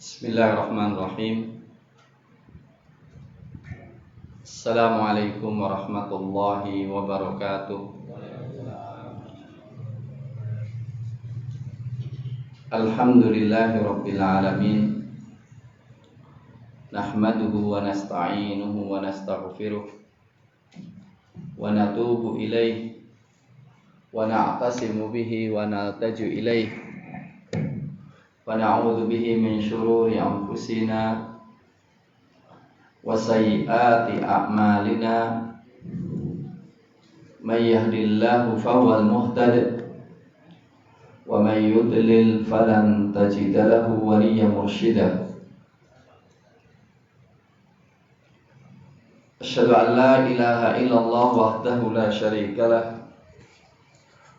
Bismillahirrahmanirrahim. Assalamualaikum warahmatullahi wabarakatuh. Alhamdulillahi rabbil alamin. Nahmaduhu wa nasta'inuhu wa nastaghfiruh wa natubu ilaihi wa na'tasimu bihi wa naltaju ilaihi wa na'udzu bihi min syururi anfusina wa sayyiati a'malina. May yahdihillahu fahuwal muhtadi wa may yudlil falan tajida lahu waliyyan mursyida. Asyhadu an la ilaha illallah wahdahu la syarika lah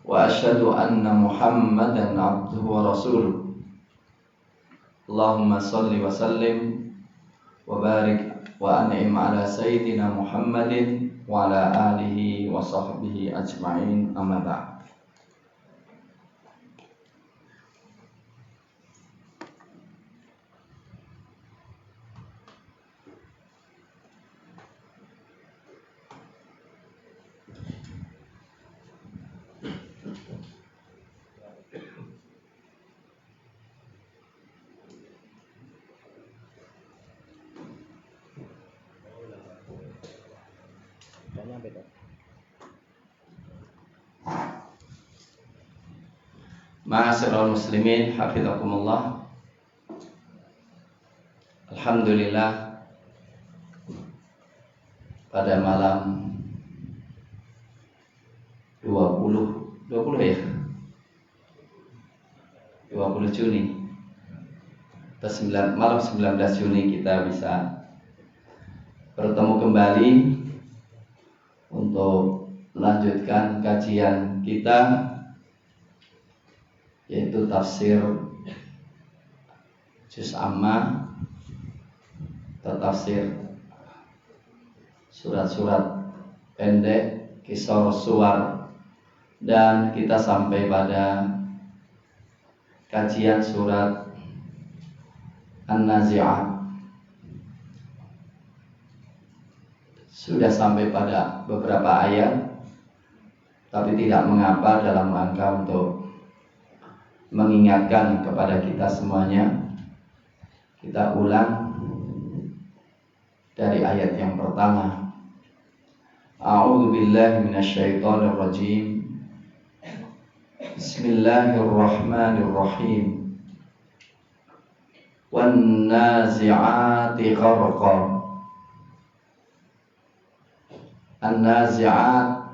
wa asyhadu anna Muhammadan abduhu wa rasuluh. Allahumma salli wa sallim wa barik wa an'im ala sayyidina Muhammadin wa ala alihi wa sahbihi ajma'in, amma ba'd. Ma'asyiral muslimin, hafizakumullah. Alhamdulillah, pada malam 20 ya 20 Juni atau malam 19 Juni kita bisa bertemu kembali untuk melanjutkan kajian kita, yaitu tafsir juz amma atau tafsir surat-surat pendek, kisah suwar, dan kita sampai pada kajian surat An-Nazi'at. Sudah sampai pada beberapa ayat, tapi tidak mengapa dalam rangka untuk mengingatkan kepada kita semuanya. Kita ulang dari ayat yang pertama. A'udzu billahi minasyaitonir rajim. Bismillahirrahmanirrahim. Wan nazi'ati gharqa. An-nazi'at,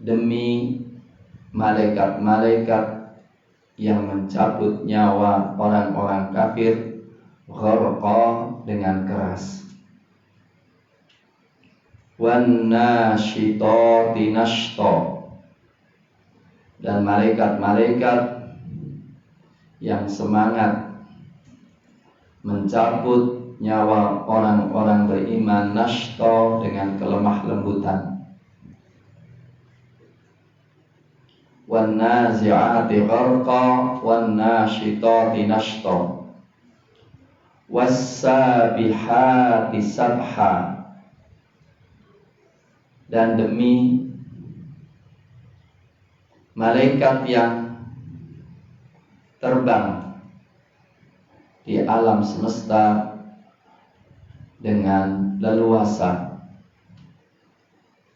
demi malaikat-malaikat yang mencabut nyawa orang-orang kafir, gharqa, dengan keras. Wan nasyitati nashta, dan malaikat-malaikat yang semangat mencabut nyawa orang-orang beriman, nashta, dengan kelemah lembutan. Wan nazi'ati gharqa wan nasyitati nashta was sabihati sabha, dan demi malaikat yang terbang di alam semesta dengan leluasa.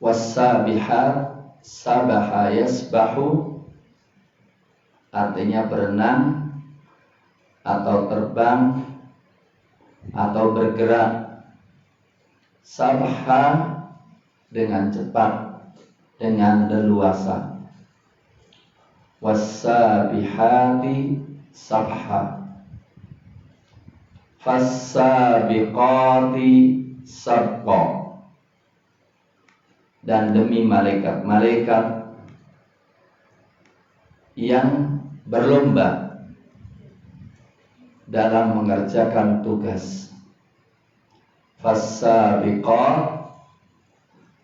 Was sabihat, sabaha yasbahu, artinya berenang atau terbang atau bergerak. Sabha, dengan cepat, dengan leluasa. Was-sabihati sabha. Fas-sabiqati sabqa, dan demi malaikat-malaikat yang berlomba dalam mengerjakan tugas. Fas-sabiqat,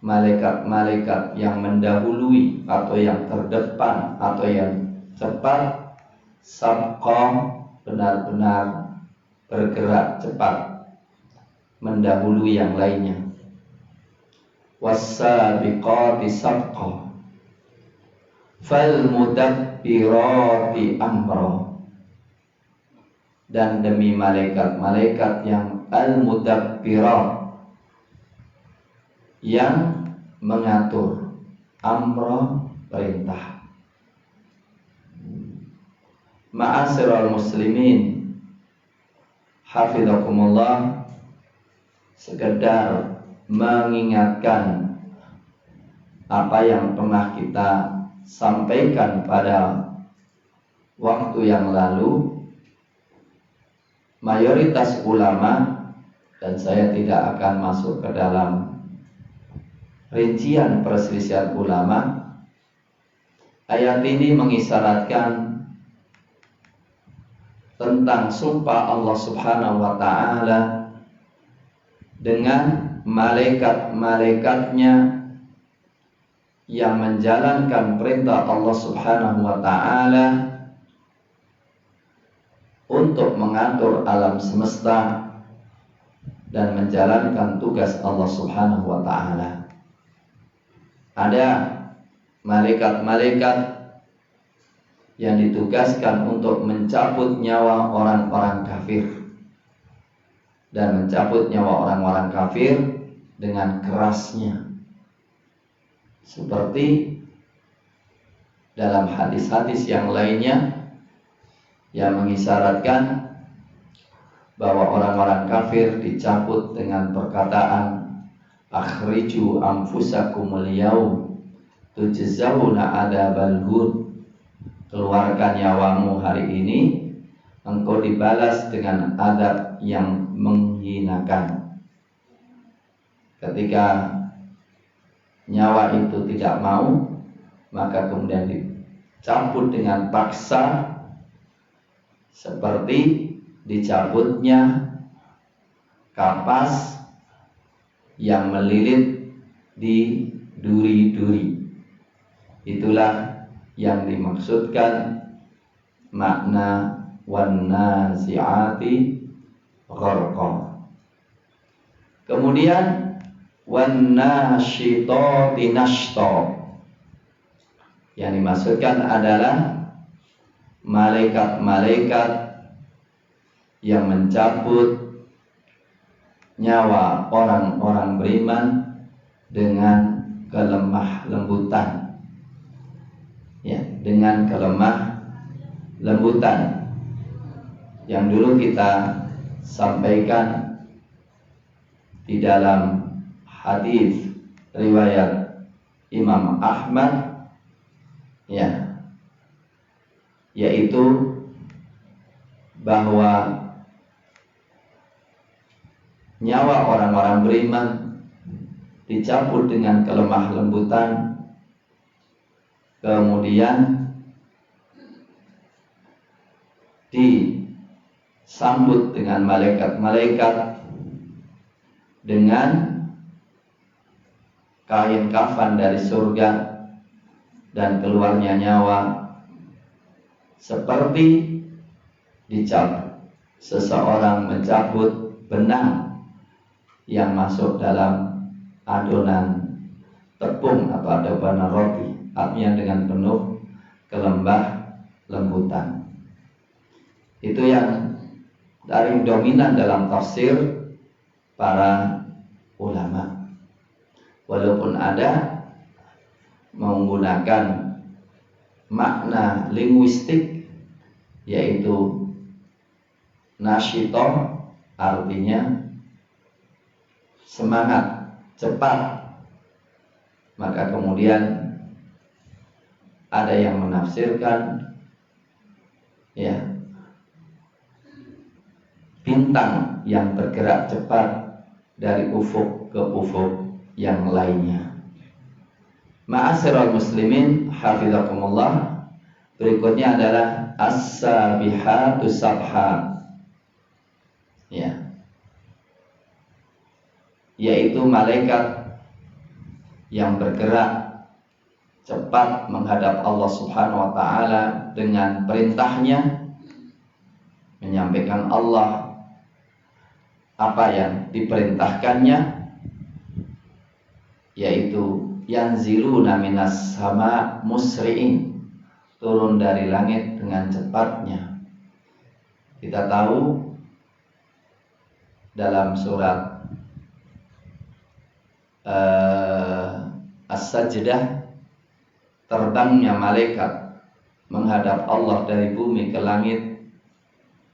malaikat-malaikat yang mendahului atau yang terdepan atau yang cepat. Sabqa, benar-benar bergerak cepat mendahului yang lainnya. Was-sabiqati sabqa fal mudabbirati amra, dan demi malaikat-malaikat yang al-mudabbirat, yang mengatur, amra perintah. Ma'asyiral muslimin hafizakumullah, sekedar mengingatkan apa yang pernah kita sampaikan pada waktu yang lalu. Mayoritas ulama, dan saya tidak akan masuk ke dalam rincian perselisihan ulama, ayat ini mengisyaratkan tentang sumpah Allah Subhanahu wa ta'ala dengan malaikat-malaikatnya yang menjalankan perintah Allah Subhanahu wa ta'ala untuk mengatur alam semesta dan menjalankan tugas Allah Subhanahu wa ta'ala. Ada malaikat-malaikat yang ditugaskan untuk mencabut nyawa orang-orang kafir, dan mencabut nyawa orang-orang kafir dengan kerasnya, seperti dalam hadis-hadis yang lainnya yang mengisyaratkan bahwa orang-orang kafir dicabut dengan perkataan akhriju anfusakumul yaum tujzauna adzabal hun, keluarkan nyawamu hari ini, engkau dibalas dengan adab yang menghinakan. Ketika nyawa itu tidak mau, maka kemudian dicabut dengan paksa, seperti dicabutnya kapas yang melilit di duri-duri. Itulah yang dimaksudkan makna wan nazi'ati gharqa. Kemudian wan nasyitati nashta, yang dimaksudkan adalah malaikat-malaikat yang mencabut nyawa orang-orang beriman dengan kelemah lembutan, ya, dengan kelemah lembutan yang dulu kita sampaikan di dalam hadis riwayat Imam Ahmad, ya, yaitu bahwa nyawa orang-orang beriman dicabut dengan kelemah lembutan, kemudian disambut dengan malaikat-malaikat dengan kain kafan dari surga, dan keluarnya nyawa seperti dicabut seseorang mencabut benang yang masuk dalam adonan tepung atau adonan roti, artinya dengan penuh kelembah lembutan. Itu yang dari dominan dalam tafsir para ulama. Walaupun ada menggunakan makna linguistik, yaitu nasyitoh, artinya semangat, cepat, maka kemudian ada yang menafsirkan, ya, bintang yang bergerak cepat dari ufuk ke ufuk yang lainnya. Ma'asyiral muslimin hafizakumullah, berikutnya adalah as-sabihatu sabha, ya, yaitu malaikat yang bergerak cepat menghadap Allah Subhanahu wa ta'ala dengan perintahnya, menyampaikan Allah apa yang diperintahkannya, yaitu yanziluna minas sama musri'in, turun dari langit dengan cepatnya. Kita tahu dalam surat As-Sajdah, terbangnya malaikat menghadap Allah dari bumi ke langit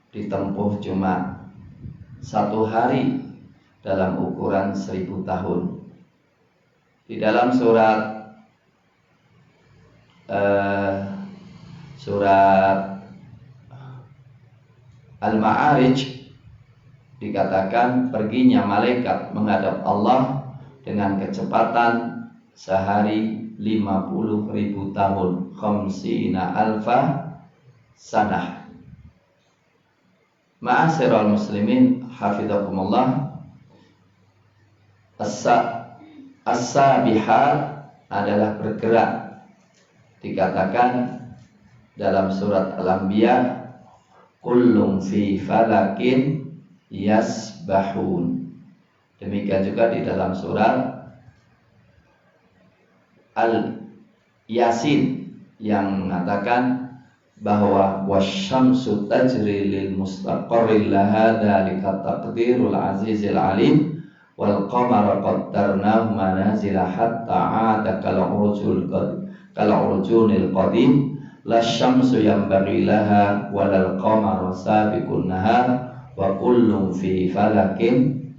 ditempuh cuma 1 hari dalam ukuran 1000 tahun. Di dalam surat Al-Ma'arij dikatakan perginya malaikat menghadap Allah dengan kecepatan sehari 50.000 tahun, khamsina alfa sanah. Ma'asyiral muslimin hafizakumullah, as-sabihat adalah bergerak. Dikatakan dalam surat Al-Anbiya, kullum fi falakin yasbahun. Demikian juga di dalam surat Al-Yasin yang mengatakan bahwa wasyamsu tajri lil mustaqarril laha dzalika taqdirul azizil alim wal qamara qaddarnahu manazila hatta 'ada kal urjunil qadim la syamsu yanbaghi laha walal qamaru sabiqun nahar wa kullum fi falakin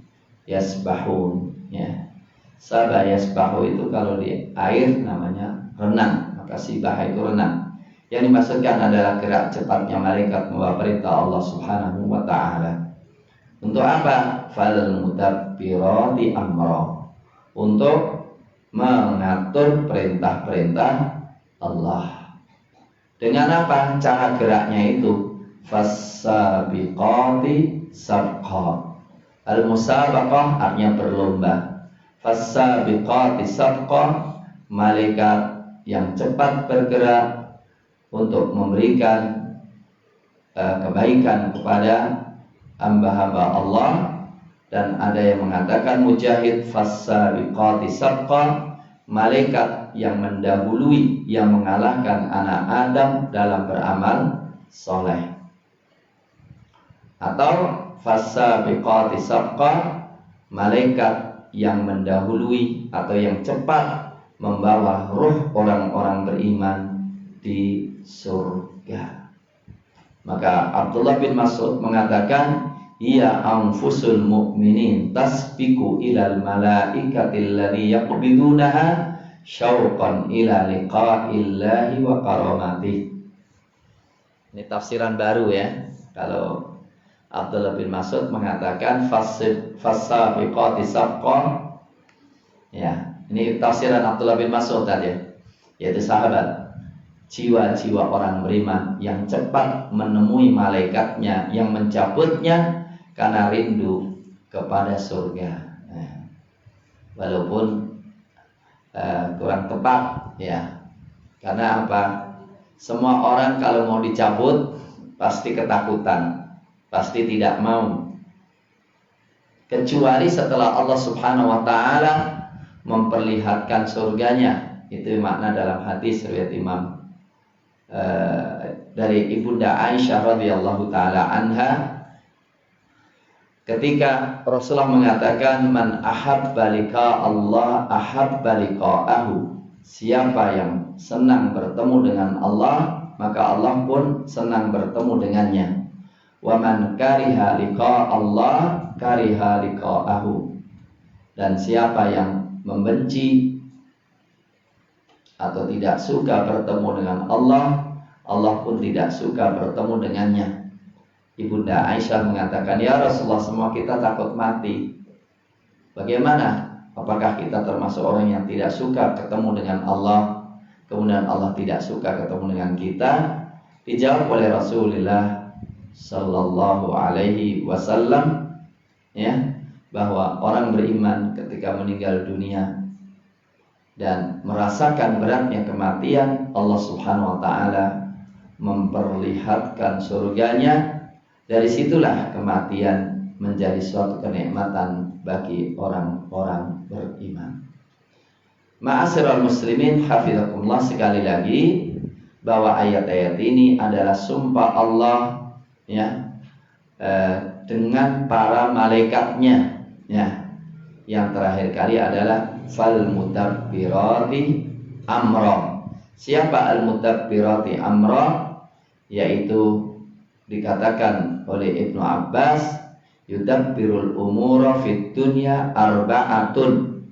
yasbahun. Ya. Sabah yasbahu itu kalau di air namanya renang, maka sibah itu renang. Yang dimaksudkan adalah gerak cepatnya malaikat membawa perintah Allah Subhanahu wa taala. Untuk apa? Fal mudabbirati amra. Untuk mengatur perintah-perintah Allah. Dengan apa cara geraknya itu? Fas-sabiqati sabqa. Al-musabaqah artinya berlomba. Fas-sabiqati sabqa, malaikat yang cepat bergerak untuk memberikan kebaikan kepada hamba-hamba Allah. Dan ada yang mengatakan Mujahid, fas-sabiqati sabqa, malaikat yang mendahului, yang mengalahkan anak Adam dalam beramal soleh. Atau fas-sabiqati sabqa, malaikat yang mendahului atau yang cepat membawa ruh orang-orang beriman di surga. Maka Abdullah bin Mas'ud mengatakan, ya anfusul mu'minin tasbiqu ilal malaikatil ladzi yaqbidunaha syauqan ila liqa'illahi wa karamatihi. Ini tafsiran baru ya. Kalau Abdullah bin Mas'ud mengatakan fas-sabiqati sabqa, ya, ini tafsiran Abdullah bin Mas'ud tadi, yaitu sahabat. Jiwa-jiwa orang beriman yang cepat menemui malaikatnya yang mencabutnya karena rindu kepada surga. Walaupun kurang tepat ya. Karena apa? Semua orang kalau mau dicabut pasti ketakutan, pasti tidak mau. Kecuali setelah Allah Subhanahu wa taala memperlihatkan surganya. Itu makna dalam hadis riwayat Imam dari Ibunda Aisyah radhiyallahu taala anha, ketika Rasulullah mengatakan man ahabba liqa Allah ahabba liqa'ahu, siapa yang senang bertemu dengan Allah maka Allah pun senang bertemu dengannya. Wa man kariha liqa Allah kariha liqa'ahu, dan siapa yang membenci atau tidak suka bertemu dengan Allah, Allah pun tidak suka bertemu dengannya. Ibunda Aisyah mengatakan, ya Rasulullah, semua kita takut mati. Bagaimana? Apakah kita termasuk orang yang tidak suka ketemu dengan Allah, kemudian Allah tidak suka ketemu dengan kita? Dijawab oleh Rasulullah Sallallahu Alaihi Wasallam, ya, bahwa orang beriman ketika meninggal dunia dan merasakan beratnya kematian, Allah Subhanahu wa taala memperlihatkan surganya Dari situlah kematian menjadi suatu kenikmatan bagi orang-orang beriman. Ma'asyiral muslimin hafizakumullah, sekali lagi bahwa ayat-ayat ini adalah sumpah Allah ya, dengan para malaikatnya ya. Yang terakhir kali adalah fal mudabbirati amra. Siapa al mudabbirati amra? Yaitu dikatakan oleh Ibnu Abbas, yudabbirul umura fid dunya arba'atun,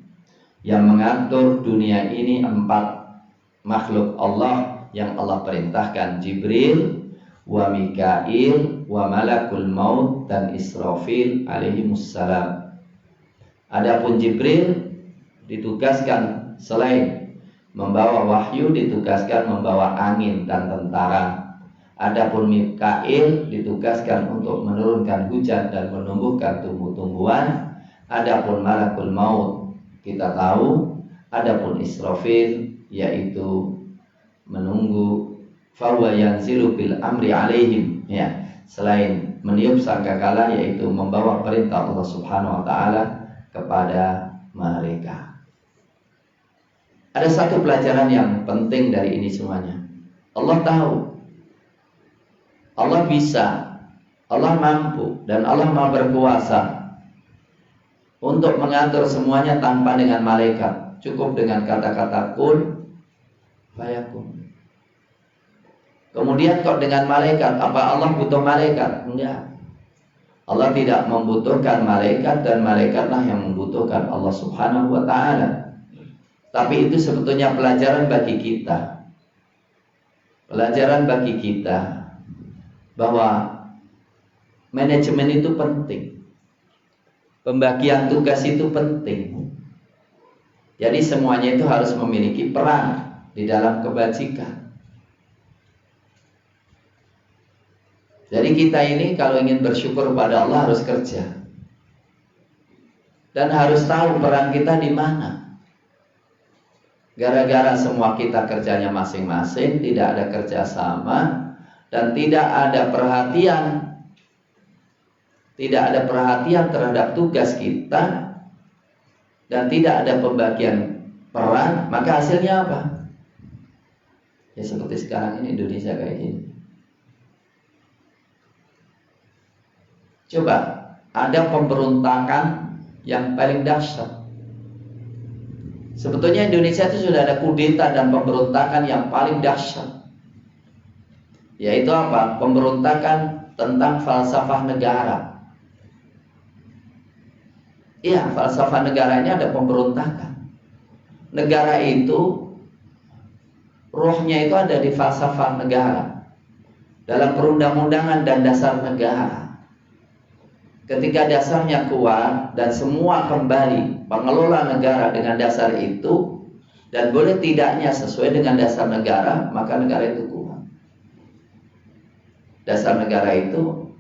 yang mengatur dunia ini 4 makhluk Allah yang Allah perintahkan: Jibril, wa Mikail, wa malakul maut, dan Israfil alaihimussalam. Adapun Jibril ditugaskan selain membawa wahyu, ditugaskan membawa angin dan tentara. Adapun Mikail ditugaskan untuk menurunkan hujan dan menumbuhkan tumbuh-tumbuhan. Adapun malakul maut kita tahu. Adapun Israfil yaitu menunggu, fahuwa yanzilu bil amri alaihim ya, selain meniup sangkakala yaitu membawa perintah Allah Subhanahu wa taala kepada mereka. Ada satu pelajaran yang penting dari ini semuanya. Allah tahu, Allah bisa, Allah mampu, dan Allah Maha berkuasa untuk mengatur semuanya tanpa dengan malaikat. Cukup dengan kata-kata kun fayakun. Kemudian kok dengan malaikat, apa Allah butuh malaikat? Enggak. Allah tidak membutuhkan malaikat, dan malaikatlah yang membutuhkan Allah Subhanahu wa ta'ala. Tapi itu sebetulnya pelajaran bagi kita. Pelajaran bagi kita bahwa manajemen itu penting, pembagian tugas itu penting. Jadi semuanya itu harus memiliki peran di dalam kebajikan. Jadi kita ini kalau ingin bersyukur pada Allah harus kerja, dan harus tahu peran kita di mana. Gara-gara semua kita kerjanya masing-masing, tidak ada kerjasama, dan tidak ada perhatian terhadap tugas kita, dan tidak ada pembagian peran, maka hasilnya apa? Ya seperti sekarang ini Indonesia kayak gini. Coba, ada pemberontakan yang paling dahsyat. Sebetulnya Indonesia itu sudah ada kudeta dan pemberontakan yang paling dahsyat. Yaitu apa? Pemberontakan tentang falsafah negara. Iya, falsafah negaranya ada pemberontakan. Negara itu, rohnya itu ada di falsafah negara, dalam perundang-undangan dan dasar negara. Ketika dasarnya kuat dan semua kembali pengelola negara dengan dasar itu, dan boleh tidaknya sesuai dengan dasar negara, maka negara itu kuat. Dasar negara itu,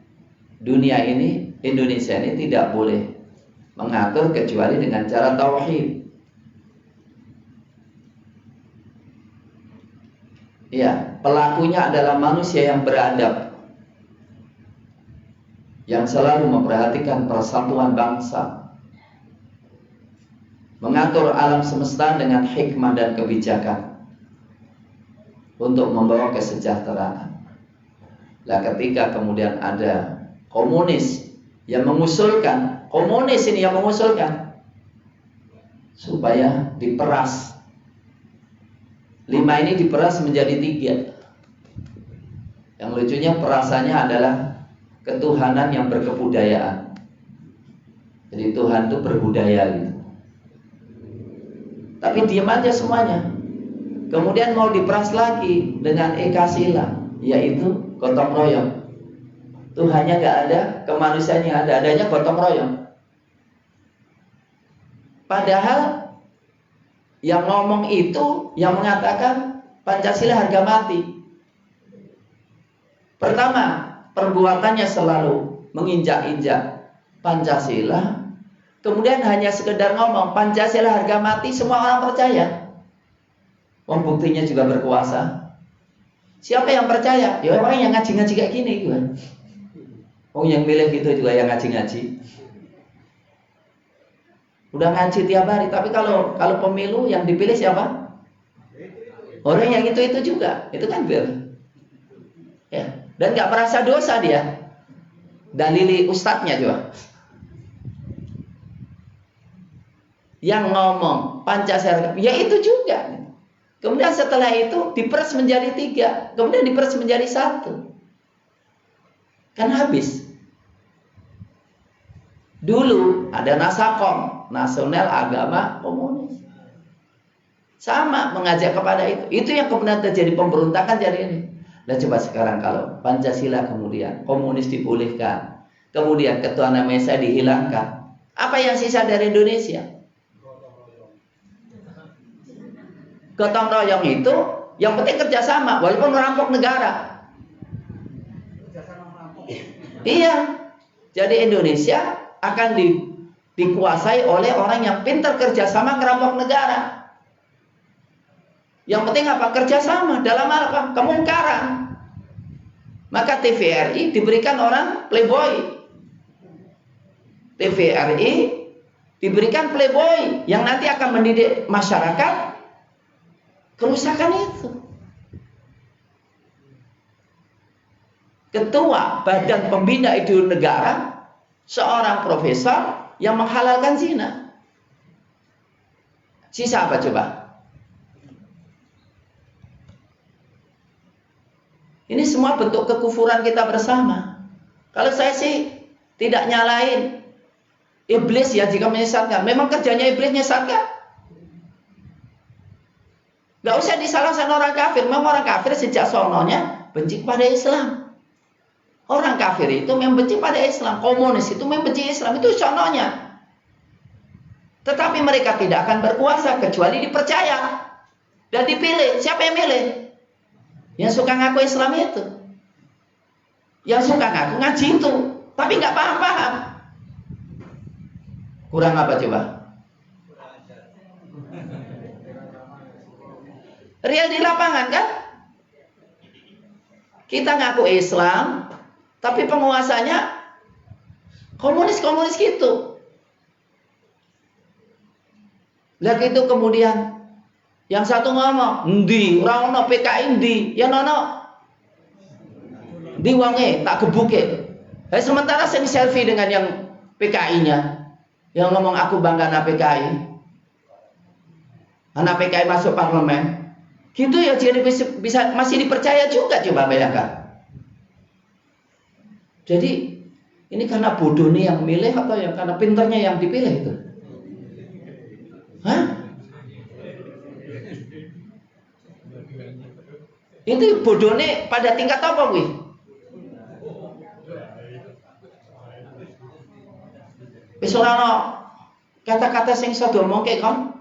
dunia ini, Indonesia ini tidak boleh mengatur kecuali dengan cara tauhid. Ya, pelakunya adalah manusia yang beradab, yang selalu memperhatikan persatuan bangsa, mengatur alam semesta dengan hikmah dan kebijakan untuk membawa kesejahteraan. Lah ketika kemudian ada komunis yang mengusulkan, komunis ini yang mengusulkan supaya diperas, 5 ini diperas menjadi 3. Yang lucunya perasannya adalah ketuhanan yang berkebudayaan. Jadi Tuhan itu berbudaya gitu. Tapi diam aja semuanya. Kemudian mau diperas lagi dengan Eka Sila, yaitu gotong royong. Tuhannya gak ada, kemanusiaannya ada, adanya gotong royong. Padahal yang ngomong itu, yang mengatakan Pancasila harga mati. Pertama, perbuatannya selalu menginjak-injak Pancasila. Kemudian hanya sekedar ngomong Pancasila harga mati, semua orang percaya. Buktinya juga berkuasa. Siapa yang percaya? Ya orang yang ngaji-ngaji kayak gini kan. Oh, yang milih gitu juga yang ngaji-ngaji. Udah ngaji tiap hari, tapi kalau pemilu yang dipilih siapa? Orang yang itu juga, itu kan bir. Ya, dan nggak merasa dosa dia. Dalili ustadznya juga. Yang ngomong Pancasila, ya itu juga. Kemudian setelah itu diperas menjadi 3, kemudian diperas menjadi 1. Kan habis. Dulu ada Nasakom, Nasional Agama Komunis. Sama mengajak kepada itu. Itu yang kemudian terjadi pemberontakan jadi ini. Dan coba sekarang kalau Pancasila kemudian komunis dibolehkan, kemudian ketuhanan Maha Esa dihilangkan, apa yang sisa dari Indonesia? Gotong royong itu yang penting kerjasama, walaupun merampok negara. Iya. Jadi Indonesia akan dikuasai oleh orang yang pintar kerjasama ngerampok negara. Yang penting apa? Kerjasama dalam apa? Kemungkaran. Maka TVRI diberikan orang playboy. TVRI diberikan playboy yang nanti akan mendidik masyarakat kerusakan itu. Ketua Badan Pembina Ideologi Negara seorang profesor yang menghalalkan zina. Sisa apa coba? Ini semua bentuk kekufuran kita bersama. Kalau saya sih tidak nyalain iblis ya jika menyesatkan. Memang kerjanya iblis menyesatkan. Gak usah disalahkan orang kafir. Memang orang kafir sejak sononya benci kepada Islam. Orang kafir itu membenci pada Islam. Komunis itu membenci Islam. Itu sononya. Tetapi mereka tidak akan berkuasa kecuali dipercaya dan dipilih. Siapa yang milih? Yang suka ngaku Islam itu. Yang suka ngaku ngaji itu. Tapi nggak paham-paham. Kurang apa coba? Real di lapangan kan? Kita ngaku Islam, tapi penguasanya komunis-komunis gitu. Lihat itu kemudian yang satu ngomong, "Endi, ora ono PKI endi?" Ya nono. Di wonge tak gebuke. Sementara saya selfie dengan yang PKI-nya. Yang ngomong aku bangga anak PKI. Anak PKI masuk parlemen. Gitu ya jadi bisa masih dipercaya juga, coba bayangkan. Jadi ini karena bodohnya yang milih atau yang karena pinternya yang dipilih itu? Hah? Itu bodohnya pada tingkat apa, wih? Wis ora ono kata-kata sing iso diomongke kon.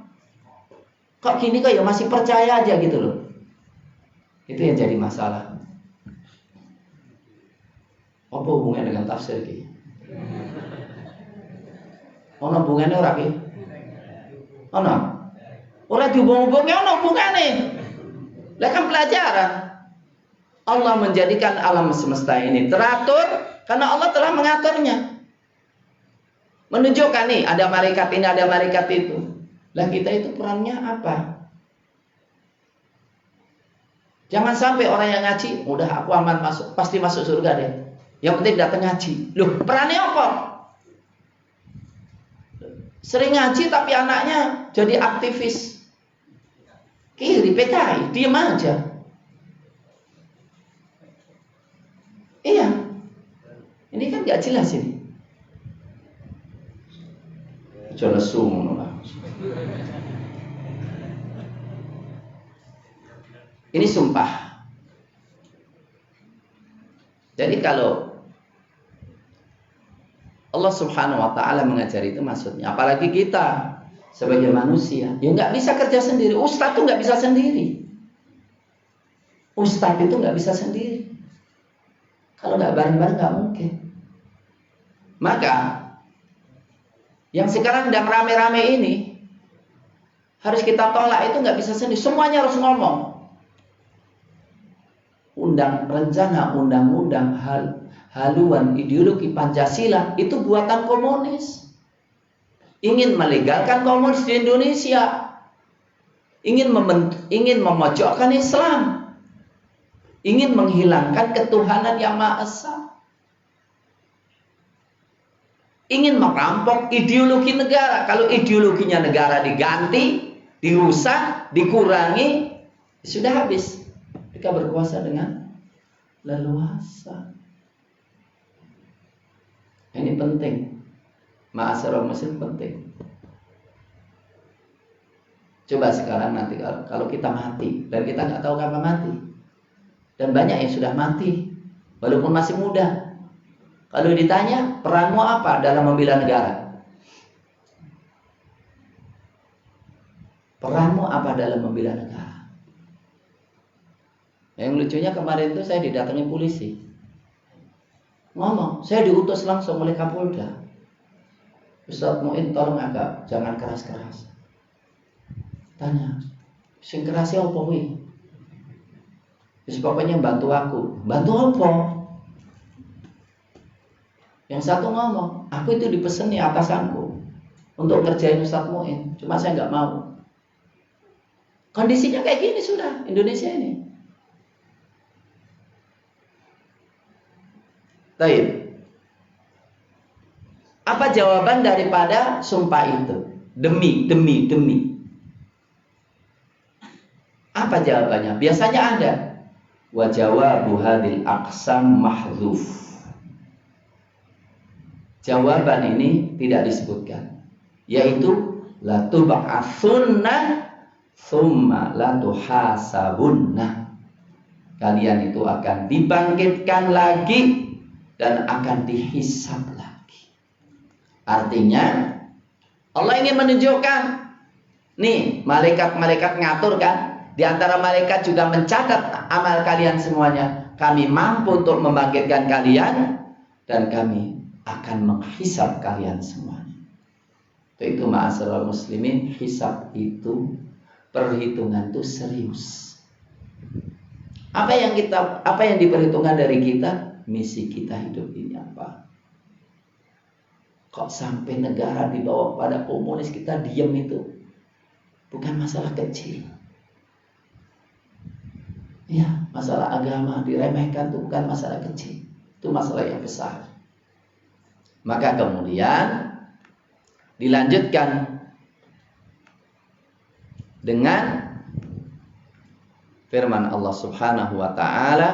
Kok gini kok ya masih percaya aja gitu loh. Itu yang jadi masalah. Apa hubungannya dengan tafsir ki? Ono hubungannya ora ki? Ono. Ora dihubung-hubungi ono hubungane. Lah kan pelajaran. Allah menjadikan alam semesta ini teratur karena Allah telah mengaturnya. Menunjukkan nih ada malaikat ini, ada malaikat itu. Lah kita itu perannya apa? Jangan sampai orang yang ngaji, udah aku aman masuk, pasti masuk surga deh. Yang penting datang ngaji. Loh, perannya apa? Sering ngaji tapi anaknya jadi aktivis kiri PKI, diam aja. Iya. Ini kan gak jelas ini. Jelas semua. Ini sumpah. Jadi kalau Allah Subhanahu wa ta'ala mengajari itu maksudnya, apalagi kita sebagai manusia, ya nggak bisa kerja sendiri. Ustadz tuh nggak bisa sendiri. Ustadz itu nggak bisa sendiri. Kalau nggak bareng-bareng nggak mungkin. Maka yang sekarang sedang rame-rame ini harus kita tolak, itu nggak bisa sendiri. Semuanya harus ngomong. rencana undang-undang haluan ideologi Pancasila itu buatan komunis. Ingin melegalkan komunis di Indonesia, ingin memojokkan Islam, ingin menghilangkan ketuhanan yang Maha Esa, ingin merampok ideologi negara. Kalau ideologinya negara diganti, dirusak, dikurangi, sudah habis. Mereka berkuasa dengan leluasa. Ini penting. Ma'asyiral muslim penting. Coba sekarang nanti kalau kita mati, dan kita nggak tahu kapan mati, dan banyak yang sudah mati walaupun masih muda. Kalau ditanya, peranmu apa dalam membela negara? Peranmu apa dalam membela negara? Yang lucunya kemarin itu saya didatangi polisi. Ngomong, saya diutus langsung oleh Kapolda. Ustaz Muin, tolong agak jangan keras-keras. Tanya, sing kerasnya apa wi? Terus pokoknya bantu aku. Bantu apa? Yang satu ngomong, aku itu dipeseni atasanku untuk ngerjain Ustaz Muin, cuma saya nggak mau. Kondisinya kayak gini sudah Indonesia ini. Baik. Apa jawaban daripada sumpah itu? Demi. Apa jawabannya? Biasanya ada. Wa jawabu hadil aqsam mahdzuf. Jawaban ini tidak disebutkan, yaitu la tub'atsunna tsumma la tuhasabunna. Kalian itu akan dibangkitkan lagi dan akan dihisab lagi. Artinya Allah ingin menunjukkan, nih malaikat-malaikat ngatur kan, di antara malaikat juga mencatat amal kalian semuanya. Kami mampu untuk membangkitkan kalian dan kami akan menghisab kalian semuanya. Itu ma'asyiral muslimin, hisab itu, perhitungan itu serius. Apa yang diperhitungkan dari kita? Misi kita hidup ini apa? Kok sampai negara dibawa pada komunis kita diam itu? Bukan masalah kecil. Ya, masalah agama diremehkan itu bukan masalah kecil. Itu masalah yang besar. Maka kemudian dilanjutkan dengan firman Allah Subhanahu wa taala,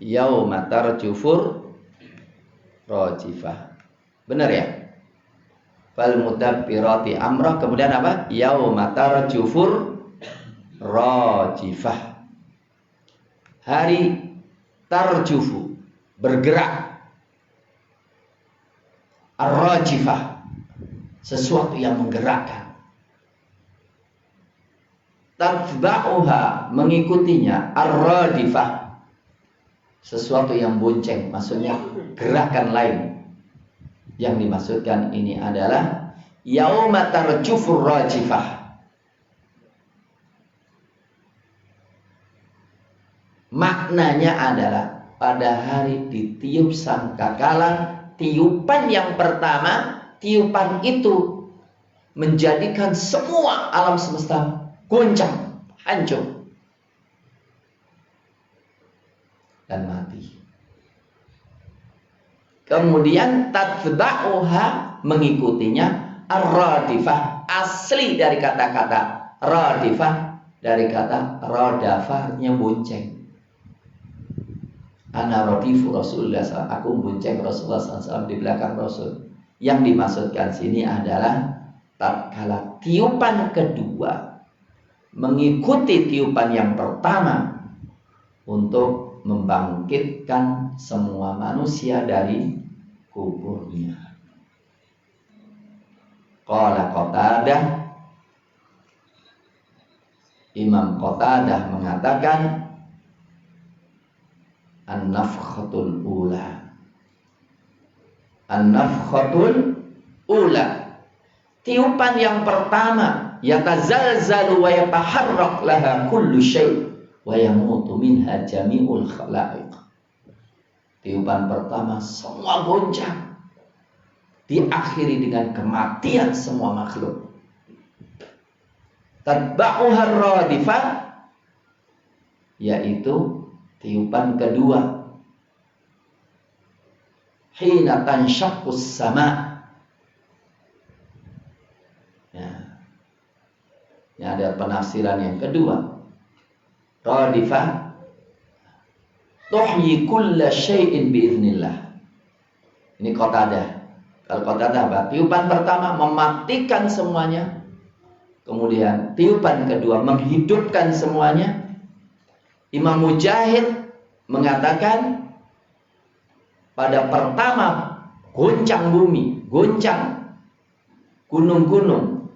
yauma tarjufur rajifah. Benar ya? Fal mudabbirati amrah. Kemudian apa? Yauma tarjufur rajifah. Hari tarjufu, bergerak. Ar-rajifah, sesuatu yang menggerakkan. Tatba'uha, mengikutinya. Ar-radifah, sesuatu yang bonceng, maksudnya gerakan lain. Yang dimaksudkan ini adalah yauma tarjufur rajifah. Maknanya adalah pada hari ditiup sangkakala, tiupan yang pertama, tiupan itu menjadikan semua alam semesta goncang, hancur dan mati. Kemudian tatba'uha, mengikutinya ar-radifah, asli dari kata-kata radifah, dari kata radafahnya bonceng. Ana radifu Rasulullah SAW, aku bonceng Rasulullah SAW di belakang Rasul. Yang dimaksudkan sini adalah tatkala tiupan kedua mengikuti tiupan yang pertama untuk membangkitkan semua manusia dari kuburnya. Qala Qatadah, Imam Qatadah mengatakan an-nafkhatul ula. An-nafkhatul ula, tiupan yang pertama, yatazalzalu wa yataharrak laha kullu syai' wa yamutu minha jami'ul khalaiq. Tiupan pertama semua goncang, diakhiri dengan kematian semua makhluk. Tatba'uha ar-radifah, yaitu tiupan kedua, hina tanshaqqus sama. Ya. Ini ada penafsiran yang kedua. Radifah tuhyi kulla syai'in biiznillah. Ini Qatadah. Kalau Qatadah apa? Tiupan pertama mematikan semuanya. Kemudian tiupan kedua menghidupkan semuanya. Imam Mujahid mengatakan pada pertama goncang bumi, goncang gunung-gunung.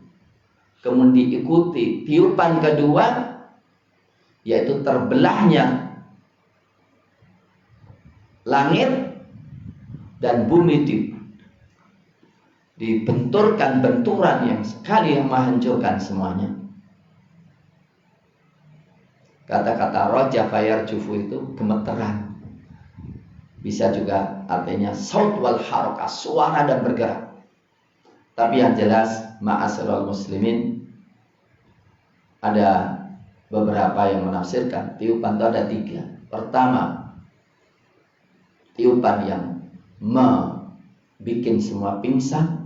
Kemudian diikuti tiupan kedua, yaitu terbelahnya langit dan bumi dibenturkan benturan yang sekali yang menghancurkan semuanya. Kata-kata roja fayarjufu itu gemeteran. Bisa juga artinya saut wal harakah, suara dan bergerak. Tapi yang jelas ma'asyiral muslimin, ada beberapa yang menafsirkan tiupan itu ada 3. Pertama, tiupan yang membuat semua pingsan.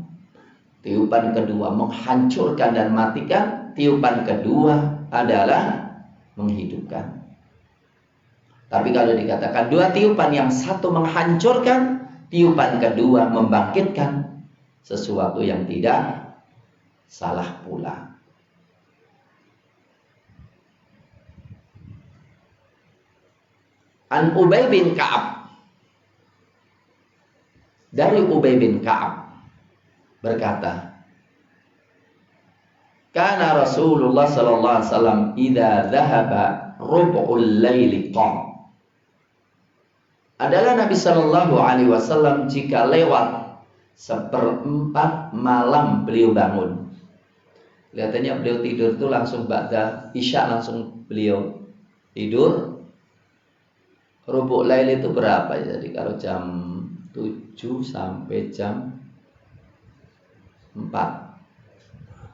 Tiupan kedua menghancurkan dan matikan. Tiupan kedua adalah menghidupkan. Tapi kalau dikatakan 2 tiupan, yang satu menghancurkan, tiupan kedua membangkitkan, sesuatu yang tidak salah pula. An Ubay bin Ka'ab, dari Ubay bin Ka'ab berkata, kana Rasulullah sallallahu alaihi wasallam idza dhahaba rub'ul laili qam. Adalah Nabi sallallahu alaihi wasallam jika lewat 1/4 malam beliau bangun. Kelihatannya beliau tidur itu langsung ba'da isya, langsung beliau tidur. Rubu' lail itu berapa? Jadi kalau jam 7 sampai jam 4,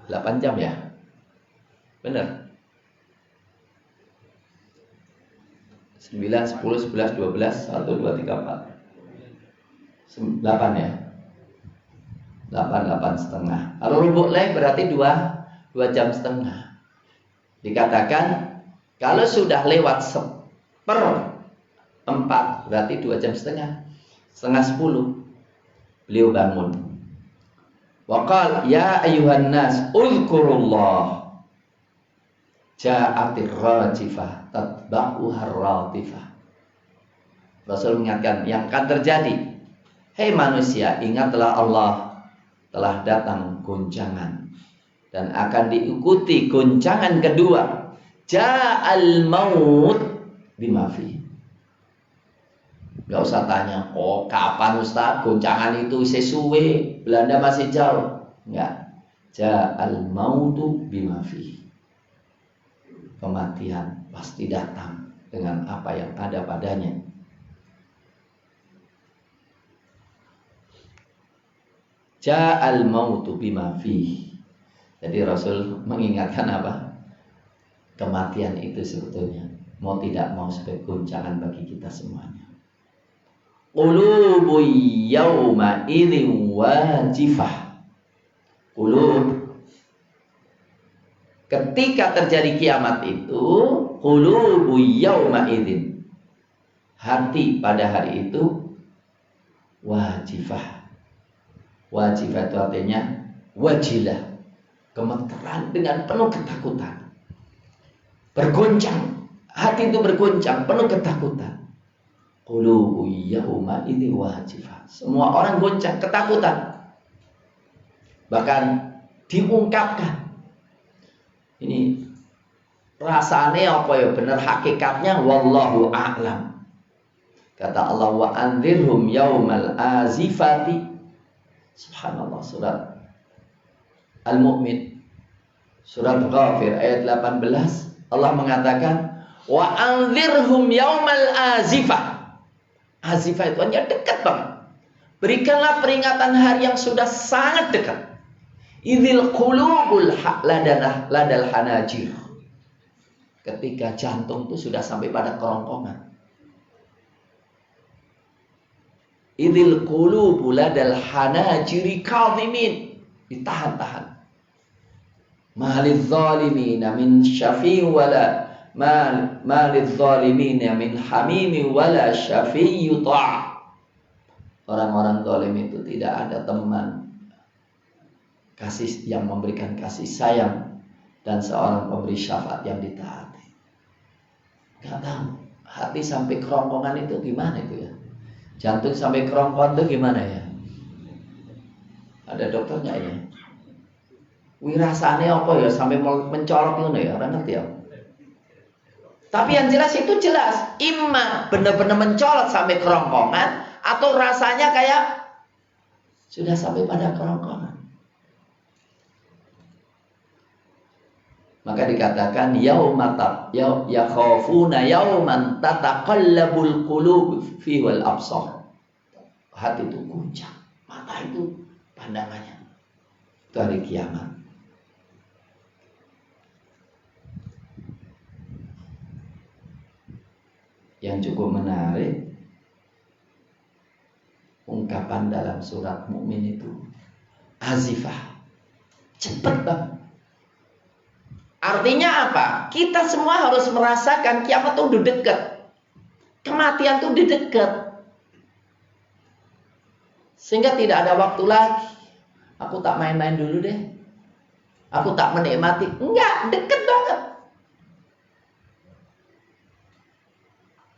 8 jam ya? Benar? 9, 10, 11, 12, 1, 2, 3, 4 8 ya? 8 setengah. Kalau rubu' lail berarti 2 jam setengah. Dikatakan kalau sudah lewat 1/4 berarti 2 jam setengah. Setengah 10 beliau bangun. Waqal ya ayuhan nas uzkurullah, ja'atir rajifah tatba'uha ratifah. Rasul mengingatkan yang akan terjadi. Hei manusia, ingatlah Allah, telah datang goncangan dan akan diikuti goncangan kedua. Ja'al maut bima fi. Gak usah tanya, kapan Ustaz goncangan itu sesuai, Belanda masih jauh. Enggak. Ja'al mautu bima fi. Kematian pasti datang dengan apa yang ada padanya. Ja'al mautu bima fi. Jadi Rasul mengingatkan apa? Kematian itu sebetulnya mau tidak mau sebagai goncangan bagi kita semuanya. Qulubu yawma idzin wajifah. Qulub, ketika terjadi kiamat itu, qulubu yawma idzin, hati pada hari itu wajifah. Wajifah itu artinya wajilah, gemeteran dengan penuh ketakutan. Bergoncang, hati itu bergoncang penuh ketakutan. Qulubu yawma idzi wajifah. Semua orang goncang ketakutan. Bahkan diungkapkan. Ini rasanya apa ya, benar hakikatnya wallahu a'lam. Kata Allah wa anzirhum yaumal azifati. Subhanallah, surat Al-Mu'min, surat Ghafir ayat 18. Allah mengatakan Wa anzirhum yaumal azifah. Azifah itu hanya dekat banget. Berikanlah peringatan hari yang sudah sangat dekat. Idzil qulubul ladal hanajir. Ketika jantung itu sudah sampai pada kerongkongan. Idzil qulubul ladal hanajiri kadhimin. Ditahan-tahan. Malidz zalimina min syafi' wala malidz zalimina min hamimi wala syafi' yuta'. Orang-orang zalim itu tidak ada teman kasih yang memberikan kasih sayang dan seorang pemberi syafaat yang ditaati. Gak tahu hati sampai kerongkongan itu gimana itu ya? Jantung sampai kerongkongan itu gimana ya? Ada dokternya ya? Wirasane apa ya sampai mencolok itu ya, orang ngerti ya. Tapi yang jelas itu jelas, imma benar-benar mencolok sampai kerongkongan atau rasanya kayak sudah sampai pada kerongkongan. Maka dikatakan yakhafuna yauman tataqallabul qulub fihi wal absar. Hati itu guncang, mata itu pandangannya. Itu hari kiamat. Yang cukup menarik ungkapan dalam surat Mukmin itu azifah, cepat banget. Artinya apa? Kita semua harus merasakan kiamat itu udah dekat, kematian itu udah dekat, sehingga tidak ada waktu lagi. Aku tak main-main dulu deh, aku tak menikmati. Enggak, dekat banget.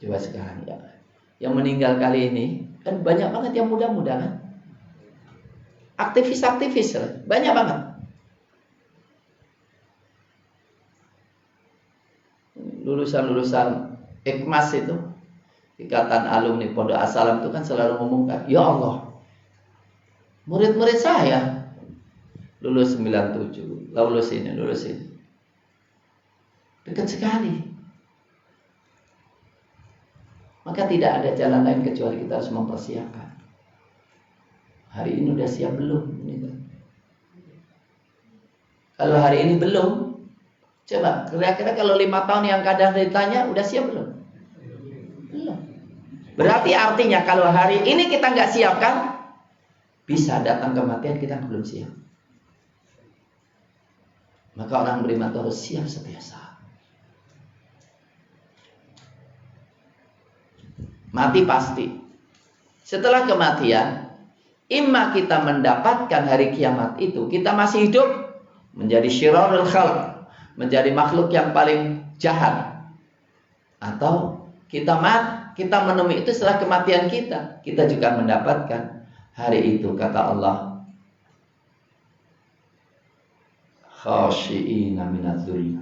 Coba sekarang ya, yang meninggal kali ini kan banyak banget yang muda-muda kan, aktivis-aktivis banyak banget. Lulusan-lulusan Ikmas itu, Ikatan Alumni Pondok As-Salam itu kan selalu ngomongkan, ya Allah, murid-murid saya lulus 97, lulus ini. Dekat sekali. Maka tidak ada jalan lain kecuali kita harus mempersiapkan. Hari ini udah siap belum? Kalau hari ini belum, coba kira-kira kalau 5 tahun yang kadang ditanya udah siap belum? Belum. Berarti artinya kalau hari ini kita nggak siapkan, bisa datang kematian kita belum siap. Maka orang beriman harus siap setiap saat. Mati pasti. Setelah kematian, imma kita mendapatkan hari kiamat itu, kita masih hidup menjadi syirarul khalq, menjadi makhluk yang paling jahat. Atau kita menemui itu setelah kematian kita juga mendapatkan hari itu, kata Allah, khashi'ina minadh-dhul.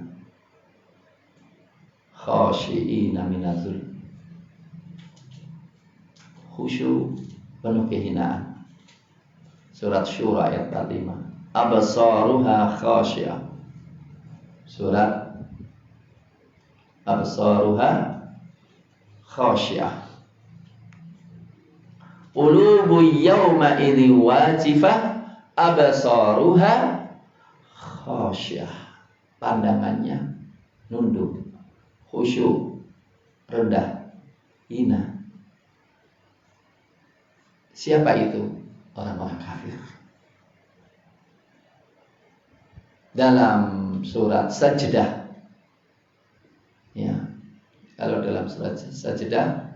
Khashi'ina minadh-dhul. Khusyuk, penuh kehinaan. Surat Syura ayat 5. Absaruha khasyi'ah. Surat Absaruha khasyi'ah. Qulubu yawma idzi wajifah absaruha khasyi'ah. Pandangannya nunduk, khusyuk, rendah, hina. Siapa itu? Orang-orang kafir. Dalam surat Sajdah, ya, kalau dalam surat Sajdah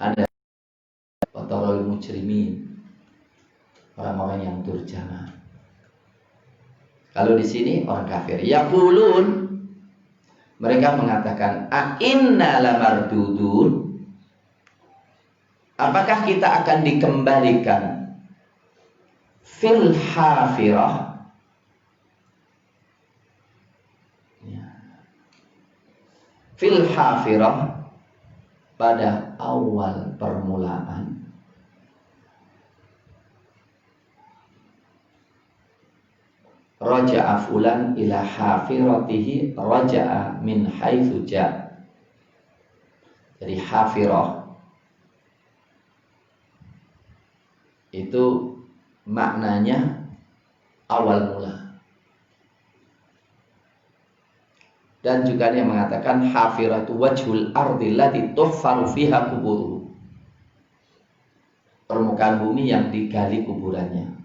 ada watarul mujrimin, orang-orang yang durjana. Kalau di sini orang kafir, yaqulun, mereka mengatakan, a inna lamardudun. Apakah kita akan dikembalikan fil hafirah, fil hafirah, pada awal permulaan. raja'a fulan ila hafiratihi raja'a min haitsu ja. Jadi hafirah itu maknanya awal mula. Dan juga dia mengatakan hafiratu wajhul ardi allati tuhfaru fiha kuburu. Permukaan bumi yang digali kuburannya.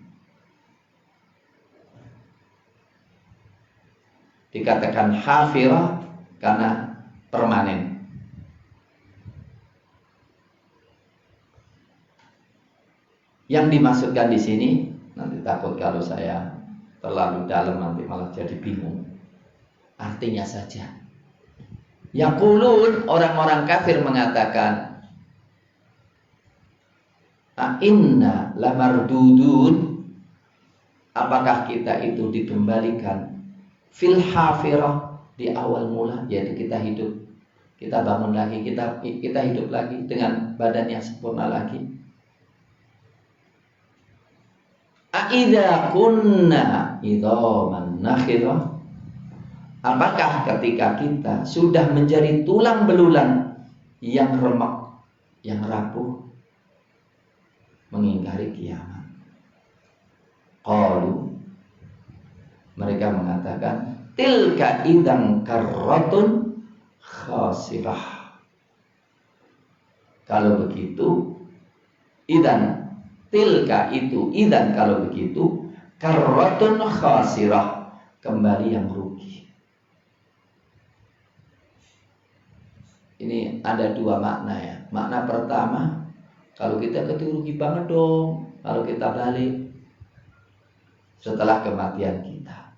Dikatakan hafirah karena permanen. Yang dimaksudkan di sini, nanti takut kalau saya terlalu dalam nanti malah jadi bingung. Artinya saja. Yaqulun, orang-orang kafir mengatakan, inna lamardudun, apakah kita itu dikembalikan fil hafirah, di awal mula, yaitu kita hidup, kita bangun lagi, kita hidup lagi dengan badan yang sempurna lagi. Aidza kunna idhaman nakhirah, apakah ketika kita sudah menjadi tulang belulang yang remek, yang rapuh, mengingkari kiamat? Qalu, mereka mengatakan, tilka idzan karratun khasirah. Kalau begitu, idzan, tilka itu, idzan kalau begitu, karratun khasirah, kembali yang rugi. Ini ada dua makna ya. Makna pertama, kalau kita rugi banget dong kalau kita balik setelah kematian kita,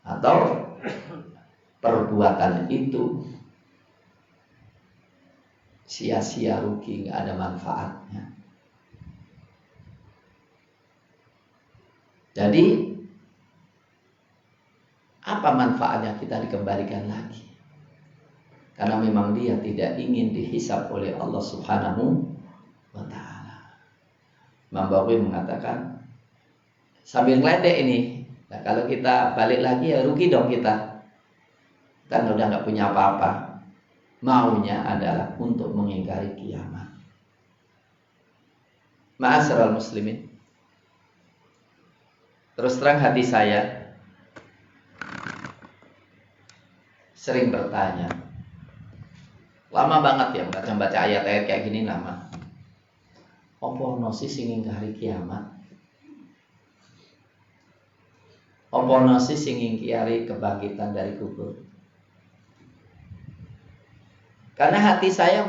atau perbuatan itu sia-sia, rugi, nggak ada manfaatnya. Jadi apa manfaatnya kita dikembalikan lagi? Karena memang dia tidak ingin dihisab oleh Allah Subhanahu wa ta'ala. Imam Baqi mengatakan, sambil ngeledek ini, nah kalau kita balik lagi ya rugi dong kita, kan udah nggak punya apa-apa. Maunya adalah untuk mengingkari kiamat. Ma'asyiral muslimin, terus terang hati saya sering bertanya, lama banget ya baca ayat-ayat kayak gini, lama. Apa ono sing ngingkari kiamat? Apa ono sing ngingkari kebangkitan dari kubur? Karena hati saya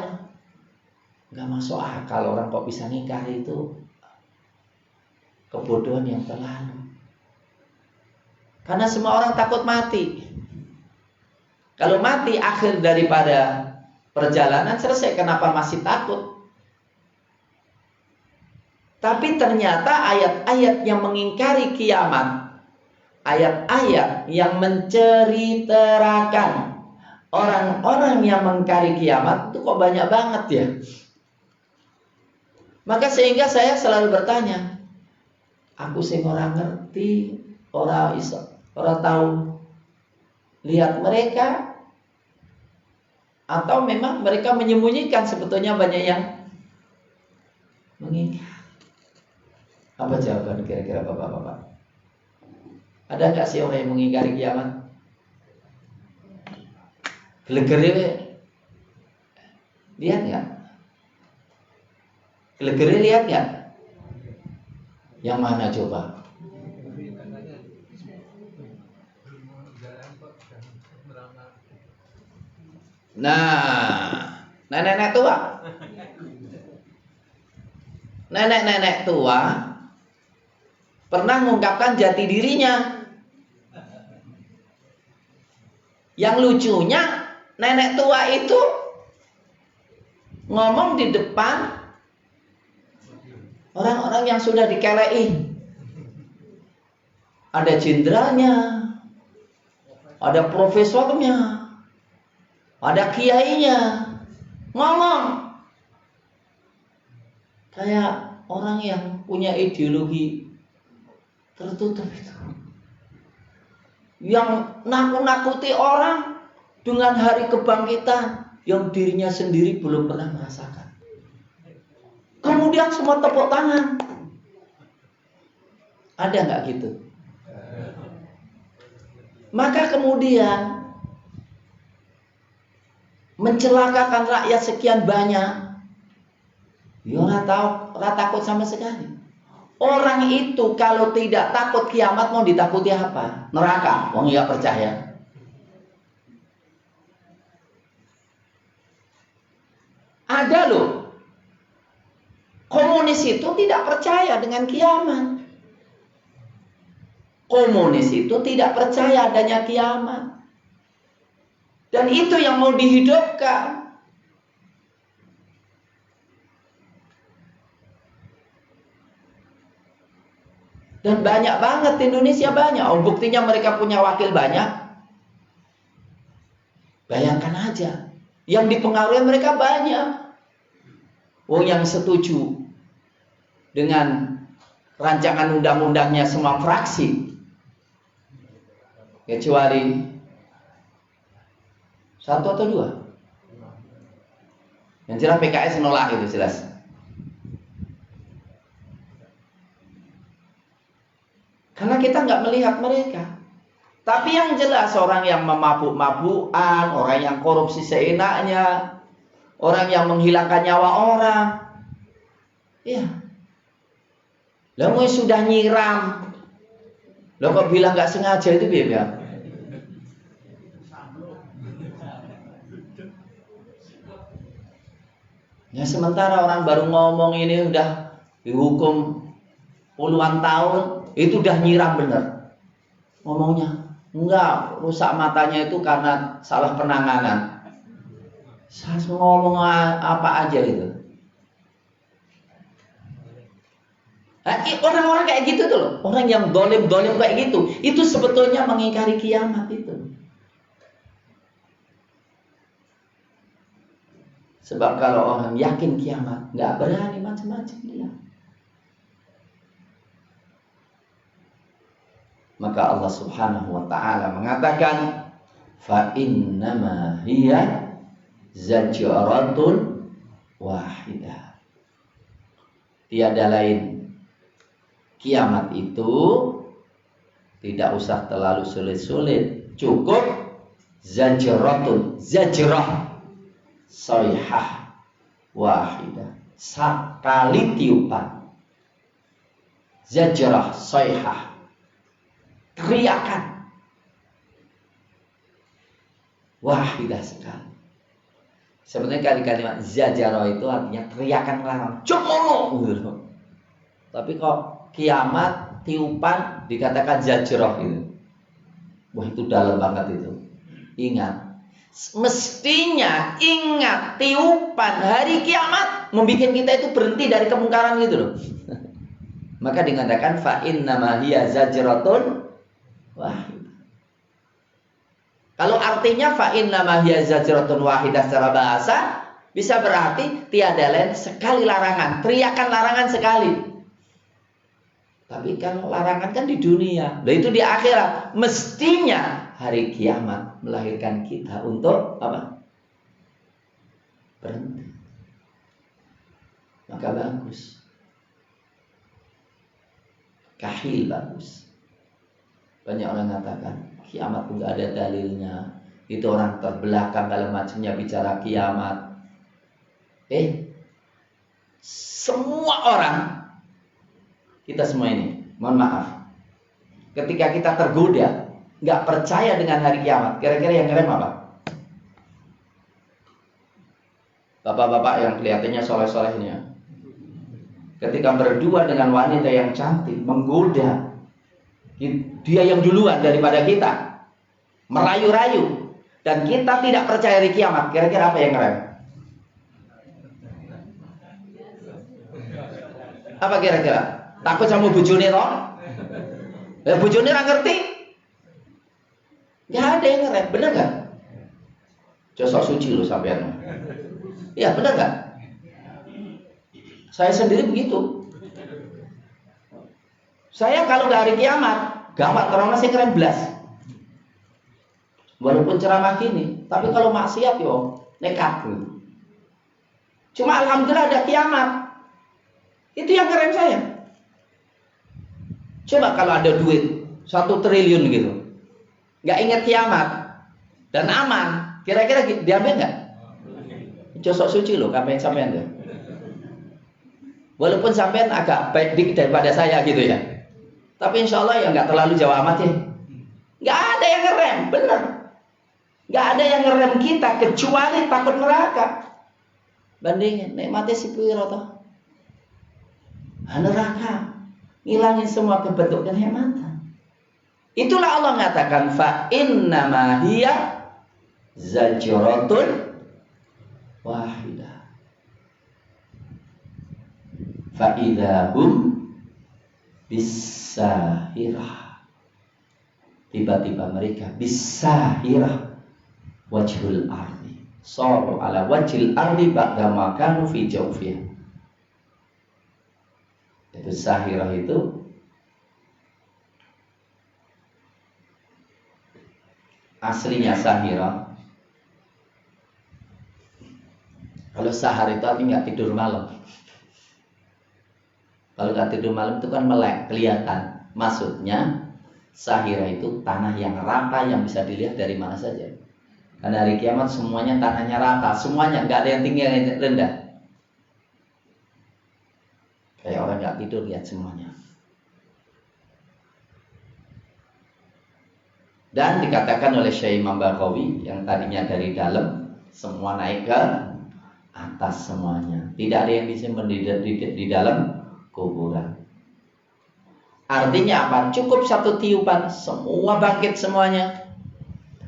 nggak masuk akal, orang kok bisa ngingkari itu. Kebodohan yang terlalu. Karena semua orang takut mati. Kalau mati akhir daripada perjalanan selesai, kenapa masih takut? Tapi ternyata ayat-ayat yang mengingkari kiamat, ayat-ayat yang menceritakan orang-orang yang mengingkari kiamat itu kok banyak banget ya. Maka sehingga saya selalu bertanya, aku sing ora ngerti, ora tahu lihat mereka, atau memang mereka menyembunyikan sebetulnya banyak yang mengingkari. Apa jawaban kira-kira bapak-bapak? Ada nggak sih orang yang mengingkari kiamat? Gelegere lihat nggak? Gelegere lihat nggak? Yang mana coba? Nah, nenek-nenek tua. Nenek-nenek tua pernah mengungkapkan jati dirinya. Yang lucunya, nenek tua itu ngomong di depan orang-orang yang sudah dikelei. Ada jenderalnya, ada profesornya, ada kiainya, ngomong kayak orang yang punya ideologi tertutup itu. yang nakut-nakuti orang dengan hari kebangkitan yang dirinya sendiri belum pernah merasakan. Kemudian semua tepuk tangan. Ada nggak gitu? Maka kemudian mencelakakan rakyat sekian banyak, ya ora takut sama sekali. Orang itu kalau tidak takut kiamat mau ditakuti apa? Neraka, wong nggak percaya. Ada loh, komunis itu tidak percaya dengan kiamat. Komunis itu tidak percaya adanya kiamat. Dan itu yang mau dihidupkan. Dan banyak banget di Indonesia banyak. Oh, buktinya mereka punya wakil banyak. Bayangkan aja. Yang dipengaruhi mereka banyak. Oh, yang setuju dengan rancangan undang-undangnya semua fraksi. Kecuali 1 atau 2. Yang jelas PKS nolak itu jelas. Karena kita nggak melihat mereka. Tapi yang jelas orang yang memabuk-mabukan, orang yang korupsi seenaknya, orang yang menghilangkan nyawa orang. Ya. Lalu sudah nyiram. Lo kok bilang nggak sengaja itu biar. Ya sementara orang baru ngomong ini udah dihukum puluhan tahun. Itu udah nyiram bener ngomongnya. Enggak, rusak matanya itu karena salah penanganan. Saya ngomong apa aja gitu. Orang-orang kayak gitu tuh loh. Orang yang dolim kayak gitu, itu sebetulnya mengingkari kiamat itu. Sebab kalau orang yakin kiamat, nggak berani macam-macam dia. Maka Allah Subhanahu wa ta'ala mengatakan fa innama hiya zajratun wahidah. Tiada lain, kiamat itu tidak usah terlalu sulit-sulit, cukup zajratun, zajrah, sayhah wahidah, sekali tiupan. Zajrah, sayhah, teriakan wahidah sekali. Sebenarnya kalimat zajaro itu artinya teriakan melarang, cemooh gitu. Tapi kok kiamat tiupan dikatakan zajroh gitu. Wah, itu dalam banget itu. Ingat, mestinya ingat tiupan hari kiamat membuat kita itu berhenti dari kemungkaran gitu loh. Maka dikatakan fa innama hiya zajratun wahidah. Kalau artinya fa innama hiya zajratun wahidah secara bahasa bisa berarti tiada lain sekali larangan, teriakan larangan sekali. Tapi kalau larangan kan di dunia, nah itu di akhirat. Mestinya hari kiamat melahirkan kita untuk apa? Berhenti. Maka bagus. Kahil bagus. Banyak orang mengatakan kiamat pun gak ada dalilnya. Itu orang terbelakang dalam macamnya bicara kiamat. Semua orang, kita semua ini, mohon maaf, ketika kita tergoda, gak percaya dengan hari kiamat, kira-kira yang ngerem apa? Bapak-bapak yang kelihatannya soleh-soleh ini ya. Ketika berdua dengan wanita yang cantik, menggoda, dia yang duluan daripada kita, merayu-rayu, dan kita tidak percaya di kiamat, kira-kira apa yang ngerem? Apa kira-kira? Takut sama bujune toh? Bujune ora ngerti? Gak ada yang ngerem, bener gak? Josok suci loh sampean. Iya, bener gak? Saya sendiri begitu. Saya kalau gak hari kiamat, gawat, orang masih keren belas. Walaupun ceramah gini, tapi kalau maksiat yo nekat gitu. Cuma alhamdulillah ada kiamat. Itu yang keren saya. Coba kalau ada duit 1 triliun gitu, nggak ingat kiamat dan aman, kira-kira diambil nggak? Cosok suci loh, sampean tuh. Walaupun sampean agak baik dikit daripada saya gitu ya, tapi insya Allah ya nggak terlalu jauh amat ya. Nggak ada yang ngerem, bener. Nggak ada yang ngerem kita kecuali takut neraka. Bandingin, nikmatnya si piro toh. Neraka ngilangin semua kebentuk kenikmatan. Itulah Allah mengatakan fa innama hiya zajratun wahidah. Fa idahum bisahirah. Tiba-tiba mereka bisahirah wajhul ardi. Saru ala wajhil ardi ba'da ma kanu fi jawfiha. Itu sahirah itu aslinya sahirah. Kalau sahar itu artinya nggak tidur malam. Kalau nggak tidur malam itu kan melek, kelihatan. Maksudnya sahirah itu tanah yang rata yang bisa dilihat dari mana saja. Karena hari kiamat semuanya tanahnya rata, semuanya nggak ada yang tinggi yang rendah. Kayak orang nggak tidur lihat semuanya. Dan dikatakan oleh Syekh Imam Baghawi yang tadinya dari dalam semua naik ke atas semuanya. Tidak ada yang disimpan di dalam kuburan. Artinya apa? Cukup satu tiupan semua bangkit semuanya,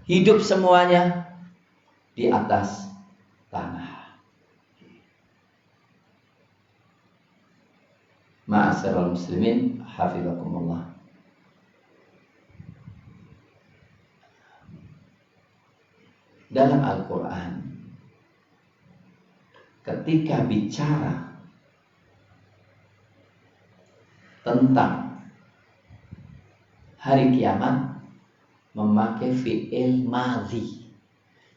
hidup semuanya di atas tanah. Ma'asyiral muslimin, hafizakumullah. Dalam Al-Quran, ketika bicara tentang hari kiamat, memakai fi'il madhi.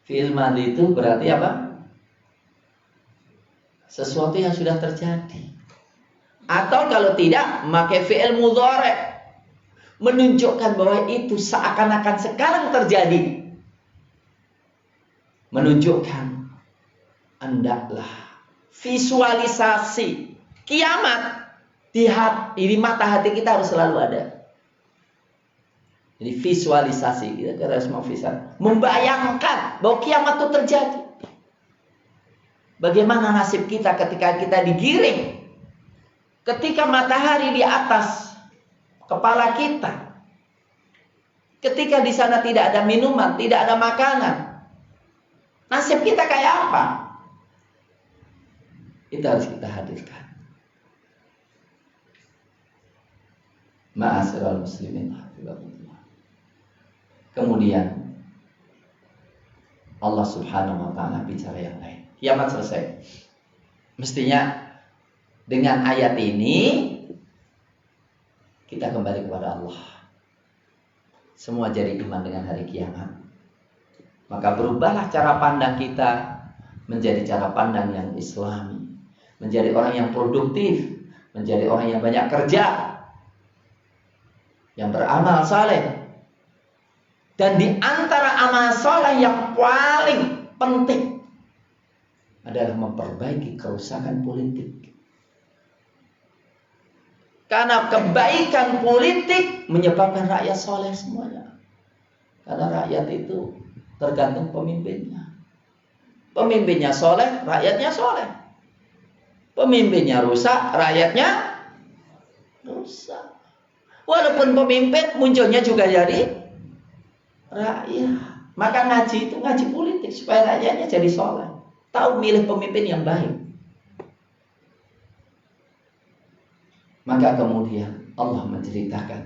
Fi'il madhi itu berarti apa? Sesuatu yang sudah terjadi. Atau kalau tidak, memakai fi'il mudhari', menunjukkan bahwa itu seakan-akan sekarang terjadi. Menunjukkan hendaklah visualisasi kiamat di mata hati kita harus selalu ada. Jadi visualisasi, kita harus membayangkan bahwa kiamat itu terjadi. Bagaimana nasib kita ketika kita digiring, ketika matahari di atas kepala kita, ketika di sana tidak ada minuman, tidak ada makanan, nasib kita kayak apa? Itu harus kita hadirkan. Ma'asyiral muslimin, kemudian Allah Subhanahu wa ta'ala bicara yang lain. Kiamat selesai. Mestinya dengan ayat ini kita kembali kepada Allah. Semua jadi iman dengan hari kiamat. Maka berubahlah cara pandang kita menjadi cara pandang yang Islami, menjadi orang yang produktif, menjadi orang yang banyak kerja, yang beramal saleh. Dan di antara amal saleh yang paling penting adalah memperbaiki kerusakan politik. Karena kebaikan politik menyebabkan rakyat saleh semuanya. Karena rakyat itu tergantung pemimpinnya. Pemimpinnya soleh, rakyatnya soleh. Pemimpinnya rusak, rakyatnya rusak. Walaupun pemimpin munculnya juga dari rakyat. Maka ngaji itu ngaji politik supaya rakyatnya jadi soleh. Tahu milih pemimpin yang baik. Maka kemudian Allah menceritakan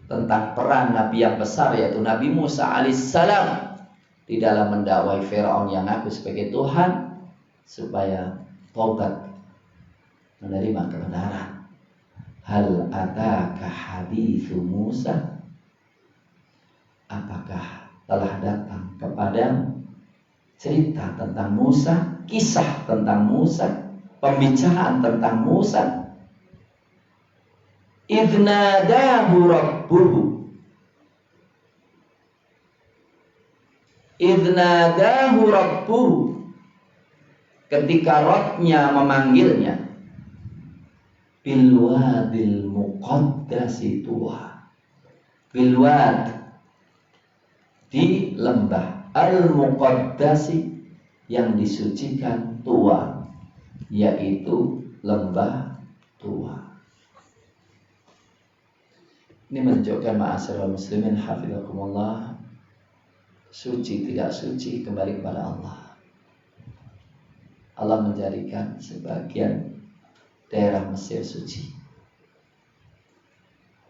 tentang peran Nabi yang besar, yaitu Nabi Musa alaihissalam, di dalam mendakwai Firaun yang ngaku sebagai Tuhan, supaya taubat, menerima kebenaran. Hal ataka hadithu Musa? Apakah telah datang kepada cerita tentang Musa, kisah tentang Musa, pembicaraan tentang Musa. Idnadahu rabbuhu, idnadahu rabbuhu, ketika Rabbnya memanggilnya, bilwadil muqaddasi tuwa, bilwad, di lembah, al-muqaddasi, yang disucikan, tuwa, yaitu lembah Tuwa. Ini menunjukkan ma'asyiral muslimin hafizakumullah, suci tidak suci kembali kepada Allah. Allah menjadikan sebagian daerah Mesir suci.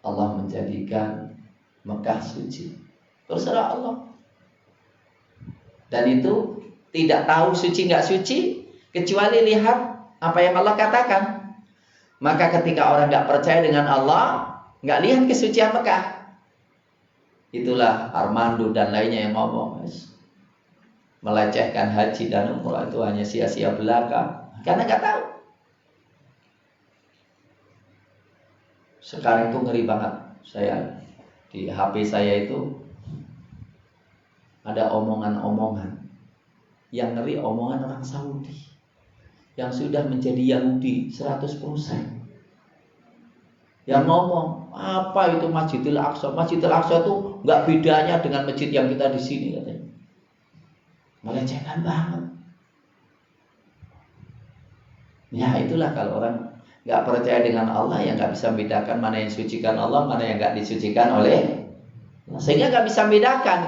Allah menjadikan Mekah suci. Terserah Allah. Dan itu tidak tahu suci nggak suci kecuali lihat apa yang Allah katakan. Maka ketika orang nggak percaya dengan Allah, nggak lihat kesucian Mekah. Itulah Armando dan lainnya yang ngomong, melecehkan haji dan umrah itu hanya sia-sia belaka, karena nggak tahu. Sekarang itu ngeri banget. Saya di HP saya itu ada omongan-omongan yang ngeri, omongan orang Saudi yang sudah menjadi Yahudi 100%. Yang ngomong, apa itu Masjidil Aqsa? Masjidil Aqsa itu nggak bedanya dengan masjid yang kita di sini, katanya. Melecehkan banget. Ya itulah kalau orang nggak percaya dengan Allah, yang nggak bisa membedakan mana yang disucikan Allah, mana yang nggak disucikan oleh Allah. Sehingga nggak bisa membedakan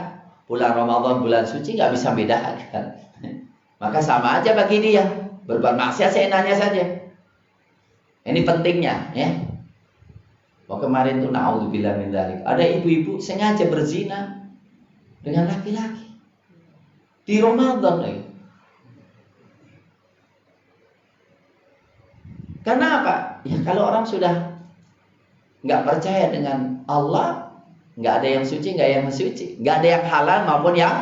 bulan Ramadan, bulan suci, nggak bisa membedakan. Maka sama aja bagi dia, berbuat maksiat seenaknya saja. Ini pentingnya, ya. Kemarin tuh na'udzubillah min dzalik, ada ibu-ibu sengaja berzina dengan laki-laki di Ramadan lagi. Karena apa? Ya kalau orang sudah nggak percaya dengan Allah, nggak ada yang suci, nggak ada yang suci, nggak ada yang halal maupun yang.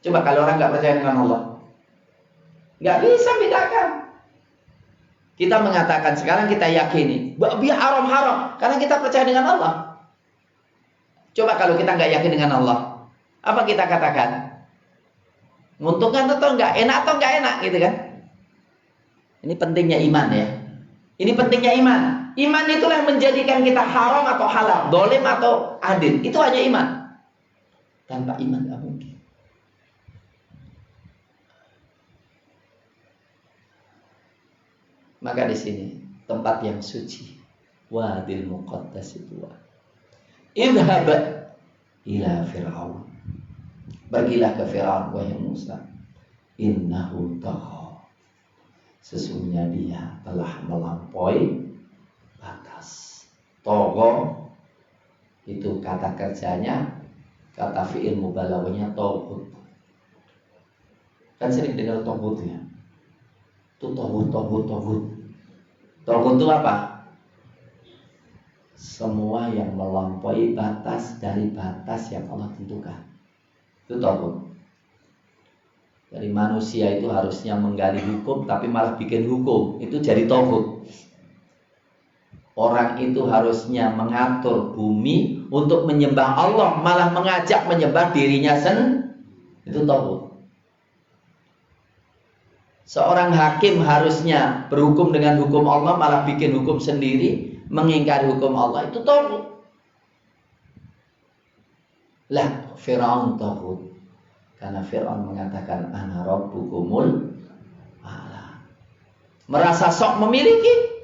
Coba kalau orang nggak percaya dengan Allah, nggak bisa bedakan. Kita mengatakan sekarang kita yakini biar haram karena kita percaya dengan Allah. Coba kalau kita nggak yakin dengan Allah, apa kita katakan? Menguntungkan atau enggak, enak atau enggak enak, gitu kan? Ini pentingnya iman, ya. Ini pentingnya iman. Iman itulah yang menjadikan kita haram atau halal, dolim atau adil. Itu hanya iman. Tanpa iman nggak mungkin. Maka di sini tempat yang suci, wadil muqaddas itu. Idhab ila Fir'aun. Pergilah ke Fir'aun wahai Musa. Innahu tagha. Sesungguhnya dia telah melampaui batas. Tagha itu kata kerjanya, kata fi'il mubalaghahnya taghut. Kan sering dengar taghut ya. Itu tohut. Tohut itu apa? Semua yang melampaui batas dari batas yang Allah tentukan. Itu tohut. Dari manusia itu harusnya menggali hukum, tapi malah bikin hukum. Itu jadi tohut. Orang itu harusnya mengatur bumi untuk menyembah Allah, malah mengajak menyembah dirinya sendiri. Itu tohut. Seorang hakim harusnya berhukum dengan hukum Allah, malah bikin hukum sendiri, mengingkari hukum Allah. Itu taghut. Lah, Fir'aun taghut. Karena Fir'aun mengatakan ana rabbukumul a'la. Merasa sok memiliki.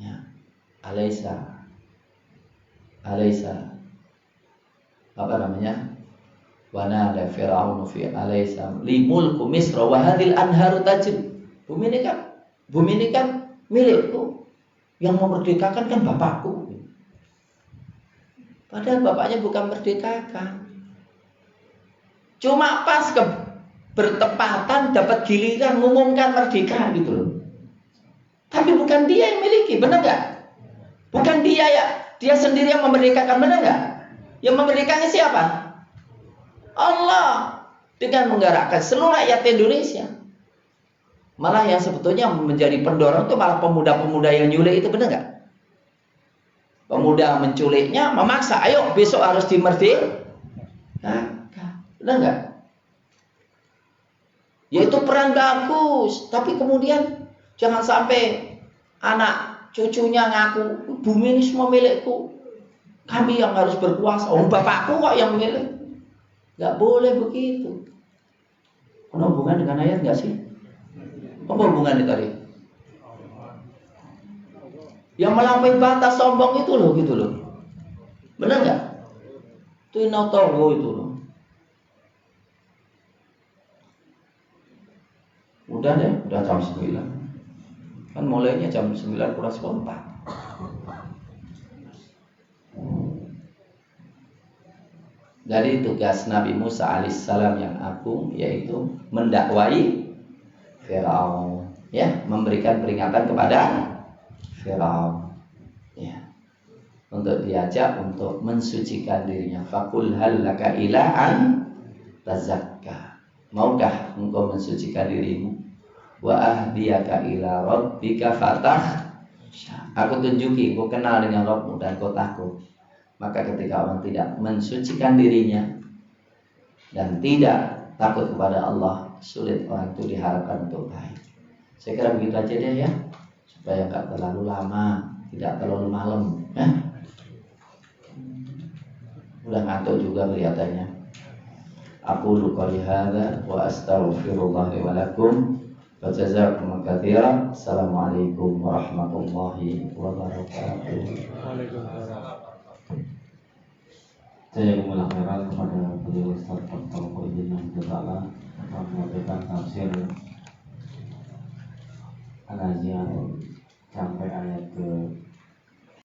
Ya, Alaysa. Apa namanya? Wa nada Fir'aun fi alaysa li mulku Misra wa hadhil anharu tajri. Bumi ini kan milikku. Yang memerdekakan kan bapakku. Padahal bapaknya bukan merdekakan. Cuma pas bertepatan dapat giliran mengumumkan merdeka gitu loh. Tapi bukan dia yang miliki, benar enggak? Bukan dia ya, dia sendiri yang memerdekakan, benar enggak? Yang memberikannya siapa? Allah. Dengan menggerakkan seluruh rakyat Indonesia. Malah yang sebetulnya menjadi pendorong itu malah pemuda-pemuda yang nyulik itu, benar nggak? Pemuda menculiknya memaksa, ayo besok harus dimerdekakan. Benar nggak? Yaitu peran bagus, tapi kemudian jangan sampai anak cucunya ngaku bumi ini semua milikku, kami yang harus berkuasa. Oh, bapakku kok yang milik. Nggak boleh begitu. Ada hubungan dengan ayat nggak sih? Apa hubungannya tadi? Yang melampaui batas sombong itu loh, gitu loh. Benar nggak? Itu notogo itu loh. Udah deh, udah jam 9. Kan mulainya jam 9 kurang 4. Dari tugas Nabi Musa alaihissalam yang agung yaitu mendakwai Firaun, ya, memberikan peringatan kepada Firaun, ya, untuk diajak untuk mensucikan dirinya. Fakul hal laka ila an tazakka, maukah engkau mensucikan dirimu? Wa ahdiyaka ila rabbika fatah, aku tunjuki engkau kenal dengan Rabbmu dan kau takut. Maka ketika orang tidak mensucikan dirinya dan tidak takut kepada Allah, sulit orang itu diharapkan untuk baik. Saya kira begitu aja deh ya, supaya nggak terlalu lama, tidak terlalu malam, ya. Udah ngantuk juga kelihatannya. Aku qouli hadza wa astaghfirullah li wa lakum wa jazakumullahu katsiran. Assalamualaikum warahmatullahi wabarakatuh. Waalaikumsalam. Saya mengucapkan kepada beliau Ustaz Dr. Muhyiddin Ta'ala akan menyampaikan tafsir Al-Anziyah sampai ayat ke